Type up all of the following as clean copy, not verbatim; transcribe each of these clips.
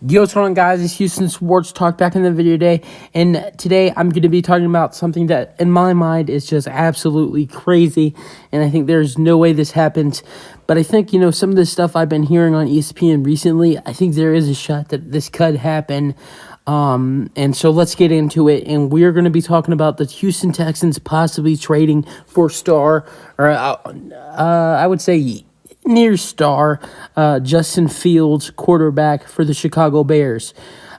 Yo, what's going on, guys? It's Houston Sports Talk back in the video today, and today I'm going to be talking about something that, in my mind, is just absolutely crazy, and I think there's no way this happens, but I think, some of the stuff I've been hearing on ESPN recently, I think there is a shot that this could happen, and so let's get into it, and we're going to be talking about the Houston Texans possibly trading for I would say near star Justin Fields, quarterback for the Chicago Bears.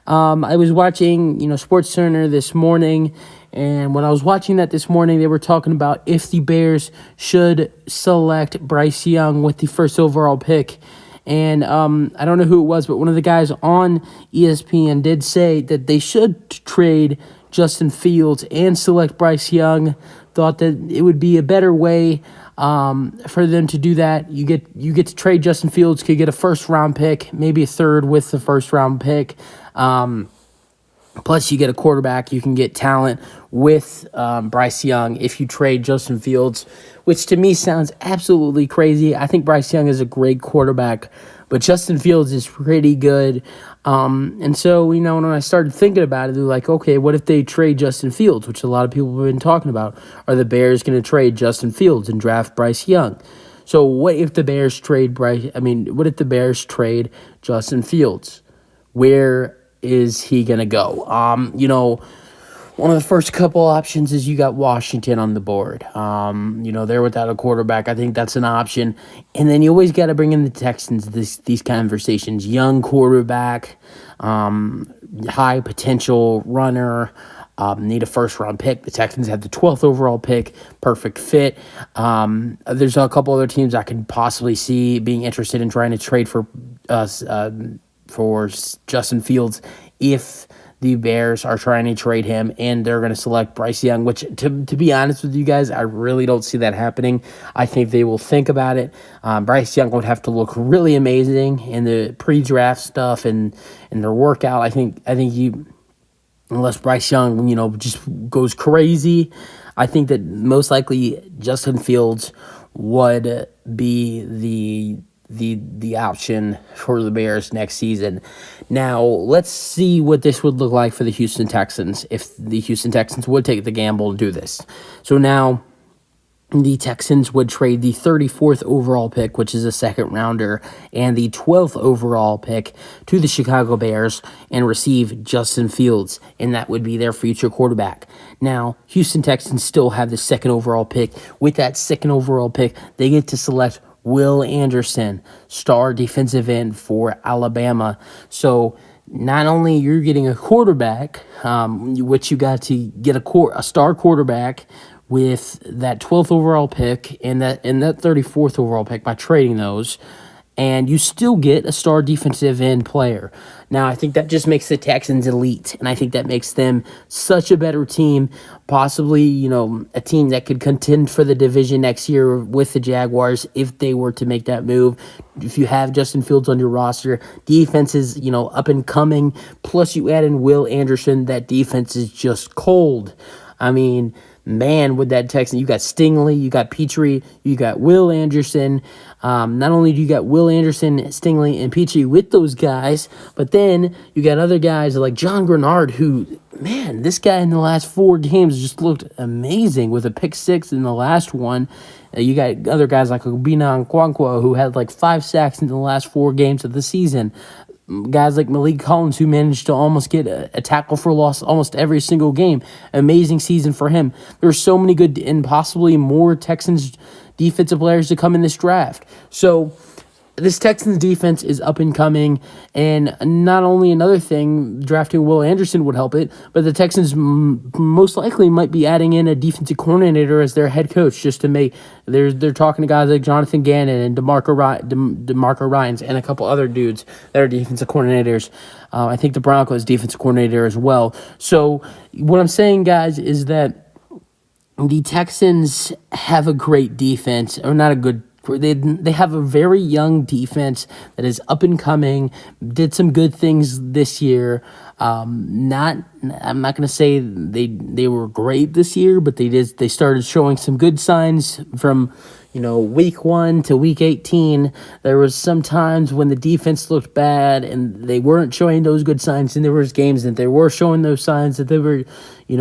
I was watching, Sports Center this morning, and when I was watching that this morning, they were talking about if the Bears should select Bryce Young with the first overall pick. And I don't know who it was, but one of the guys on ESPN did say that they should trade Justin Fields and select Bryce Young. Thought that it would be a better way for them to do that. You get to trade Justin Fields, could get a first-round pick, maybe a third with the first-round pick. Plus, you get a quarterback. You can get talent with Bryce Young if you trade Justin Fields, which to me sounds absolutely crazy. I think Bryce Young is a great quarterback, but Justin Fields is pretty good. And so, when I started thinking about it, they're like, okay, what if they trade Justin Fields, which a lot of people have been talking about? Are the Bears going to trade Justin Fields and draft Bryce Young? So what if the Bears trade what if the Bears trade Justin Fields? Where is he going to go? One of the first couple options is you got Washington on the board. They're without a quarterback. I think that's an option. And then you always got to bring in the Texans, these conversations. Young quarterback, high potential runner, need a first-round pick. The Texans have the 12th overall pick. Perfect fit. There's a couple other teams I could possibly see being interested in trying to trade for Justin Fields if the Bears are trying to trade him and they're going to select Bryce Young, which, to be honest with you guys, I really don't see that happening. I think they will think about it. Bryce Young would have to look really amazing in the pre-draft stuff and their workout. I think unless Bryce Young, just goes crazy, I think that most likely Justin Fields would be the option for the Bears next season. Now, let's see what this would look like for the Houston Texans if the Houston Texans would take the gamble to do this. So now the Texans would trade the 34th overall pick, which is a second rounder, and the 12th overall pick to the Chicago Bears and receive Justin Fields, and that would be their future quarterback. Now, Houston Texans still have the second overall pick. With that second overall pick, they get to select Will Anderson, star defensive end for Alabama. So not only you're getting a quarterback, which you got to get a star quarterback with that 12th overall pick and that 34th overall pick by trading those, and you still get a star defensive end player. Now, I think that just makes the Texans elite, and I think that makes them such a better team, possibly, a team that could contend for the division next year with the Jaguars if they were to make that move. If you have Justin Fields on your roster, defense is, up and coming, plus you add in Will Anderson, that defense is just cold. I mean, man, with that Texan, you got Stingley, you got Petrie, you got Will Anderson. Not only do you got Will Anderson, Stingley, and Petrie with those guys, but then you got other guys like John Grenard, who, man, this guy in the last 4 games just looked amazing with a pick 6 in the last one. You got other guys like Obina Nkwonkwo, who had like 5 sacks in the last 4 games of the season. Guys like Malik Collins, who managed to almost get a tackle for loss almost every single game. Amazing season for him. There's so many good and possibly more Texans defensive players to come in this draft. So this Texans defense is up and coming, and not only another thing, drafting Will Anderson would help it, but the Texans most likely might be adding in a defensive coordinator as their head coach, just to make. They're talking to guys like Jonathan Gannon and DeMarco Ryans and a couple other dudes that are defensive coordinators. I think the Broncos defensive coordinator as well. So what I'm saying, guys, is that the Texans have a great defense, or not a good. They have a very young defense that is up and coming. Did some good things this year. I'm not going to say they were great this year, but they started showing some good signs from week 1 to week 18, there was some times when the defense looked bad and they weren't showing those good signs, and there was games that they were showing those signs, that they were,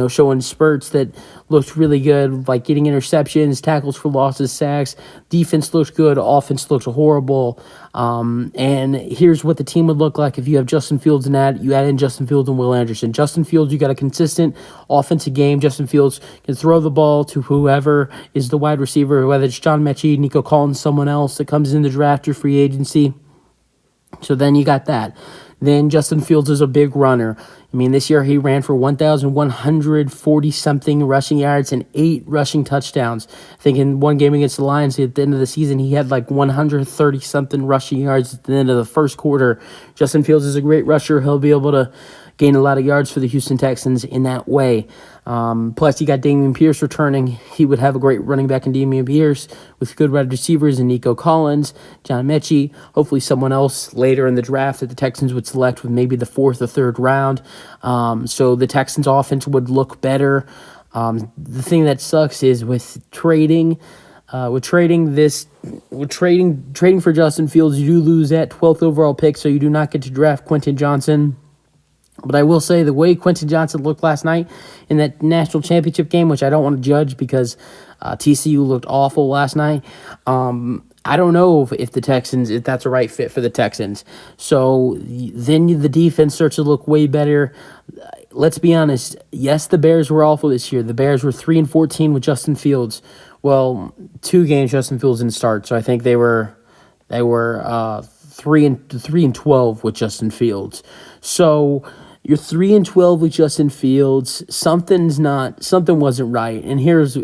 showing spurts that looked really good, like getting interceptions, tackles for losses, sacks. Defense looked good, offense looked horrible. And here's what the team would look like if you have Justin Fields and you add in Justin Fields and Will Anderson. Justin Fields, you got a consistent offensive game. Justin Fields can throw the ball to whoever is the wide receiver, whether it's John Mechie, Nico Collins, someone else that comes in the draft or free agency. So then you got that. Then Justin Fields is a big runner. I mean, this year he ran for 1,140-something rushing yards and 8 rushing touchdowns. I think in one game against the Lions at the end of the season, he had like 130-something rushing yards at the end of the first quarter. Justin Fields is a great rusher. He'll be able to gain a lot of yards for the Houston Texans in that way. Plus, you got Dameon Pierce returning. He would have a great running back in Dameon Pierce with good wide receivers in Nico Collins, John Mechie, hopefully someone else later in the draft that the Texans would select with maybe the 4th or 3rd round. So the Texans offense would look better. The thing that sucks is with trading for Justin Fields, you do lose that 12th overall pick, so you do not get to draft Quentin Johnson. But I will say the way Quentin Johnson looked last night in that national championship game, which I don't want to judge because TCU looked awful last night, I don't know if that's a right fit for the Texans. So then the defense starts to look way better. Let's be honest. Yes, the Bears were awful this year. The Bears were 3-14 with Justin Fields. Well, 2 games Justin Fields didn't start, so I think they were 3-12 with Justin Fields. So you're 3-12 with Justin Fields. Something wasn't right, and here's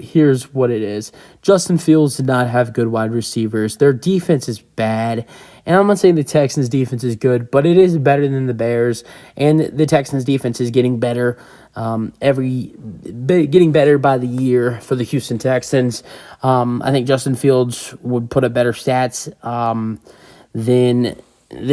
what it is. Justin Fields did not have good wide receivers. Their defense is bad, and I'm not saying the Texans' defense is good, but it is better than the Bears, and the Texans' defense is getting better. Getting better by the year for the Houston Texans. I think Justin Fields would put up better stats than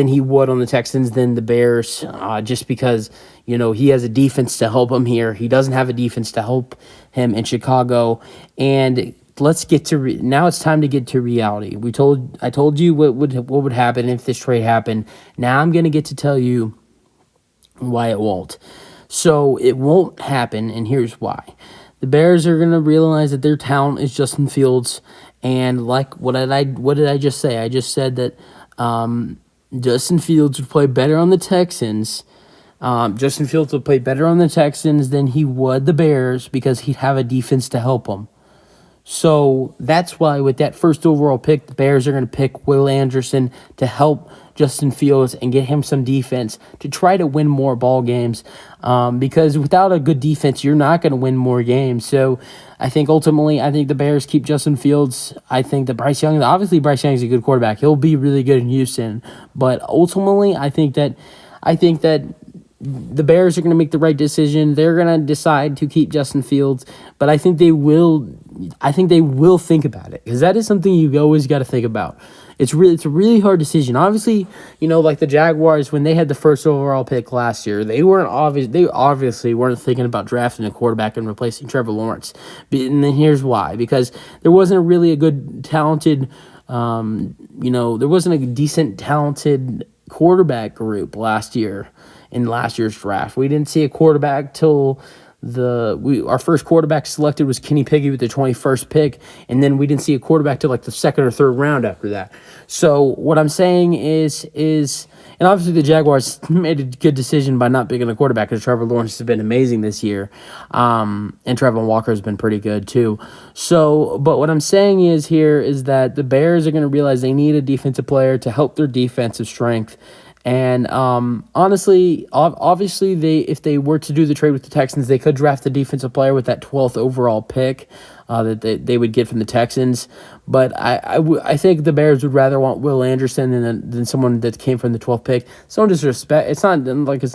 he would on the Texans than the Bears, just because, he has a defense to help him here. He doesn't have a defense to help him in Chicago. And let's get to now it's time to get to reality. I told you what would happen if this trade happened. Now I'm going to get to tell you why it won't. So it won't happen, and here's why. The Bears are going to realize that their talent is Justin Fields, and like what did I just say? I just said that Justin Fields would play better on the Texans. Justin Fields would play better on the Texans than he would the Bears because he'd have a defense to help him. So that's why with that first overall pick, the Bears are going to pick Will Anderson to help Justin Fields and get him some defense to try to win more ball games. Because without a good defense, you're not going to win more games. So I think the Bears keep Justin Fields. I think that Bryce Young is a good quarterback. He'll be really good in Houston. But ultimately, I think that the Bears are going to make the right decision. They're going to decide to keep Justin Fields, but I think they will think about it, because that is something you always got to think about. It's a really hard decision. Obviously, like the Jaguars, when they had the first overall pick last year, they obviously weren't thinking about drafting a quarterback and replacing Trevor Lawrence. And then here's why: because there wasn't really a good, talented, there wasn't a decent, talented quarterback group last year. In last year's draft, we didn't see a quarterback till our first quarterback selected was Kenny Pickett with the 21st pick, and then we didn't see a quarterback till like the 2nd or 3rd round after that. So what I'm saying is, and obviously the Jaguars made a good decision by not picking a quarterback because Trevor Lawrence has been amazing this year, and Trevor Walker has been pretty good too. So, but what I'm saying is that the Bears are going to realize they need a defensive player to help their defensive strength. And honestly, obviously, if they were to do the trade with the Texans, they could draft a defensive player with that 12th overall pick that they would get from the Texans. But I think the Bears would rather want Will Anderson than someone that came from the 12th pick. So disrespect. It's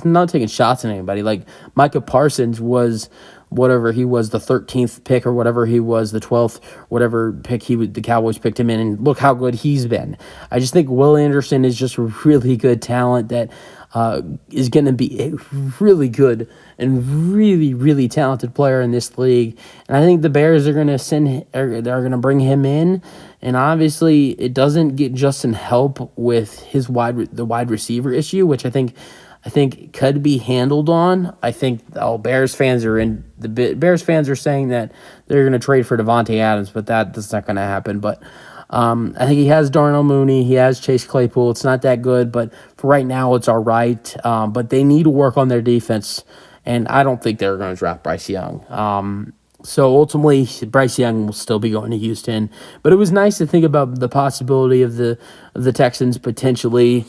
not taking shots at anybody. Like Micah Parsons was whatever he was, the 13th pick or whatever he was, the 12th, whatever pick the Cowboys picked him in, and look how good he's been. I just think Will Anderson is just a really good talent that is going to be a really good and really, really talented player in this league. And I think the Bears are going to they're going to bring him in. And obviously, it doesn't get Justin help with his wide receiver issue, which I think could be handled on. I think Bears fans are saying that they're going to trade for Devontae Adams, but that's not going to happen. But I think he has Darnell Mooney. He has Chase Claypool. It's not that good, but for right now, it's all right. But they need to work on their defense, and I don't think they're going to draft Bryce Young. So ultimately, Bryce Young will still be going to Houston. But it was nice to think about the possibility of the Texans potentially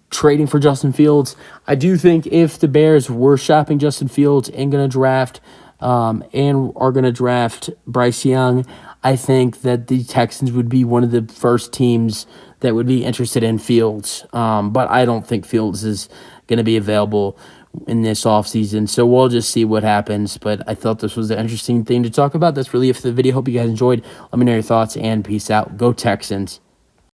trading for Justin Fields. I do think if the Bears were shopping Justin Fields and going to draft and are going to draft Bryce Young, I think that the Texans would be one of the first teams that would be interested in Fields. But I don't think Fields is going to be available in this offseason. So we'll just see what happens. But I thought this was an interesting thing to talk about. That's really it for the video. Hope you guys enjoyed. Let me know your thoughts, and peace out. Go Texans.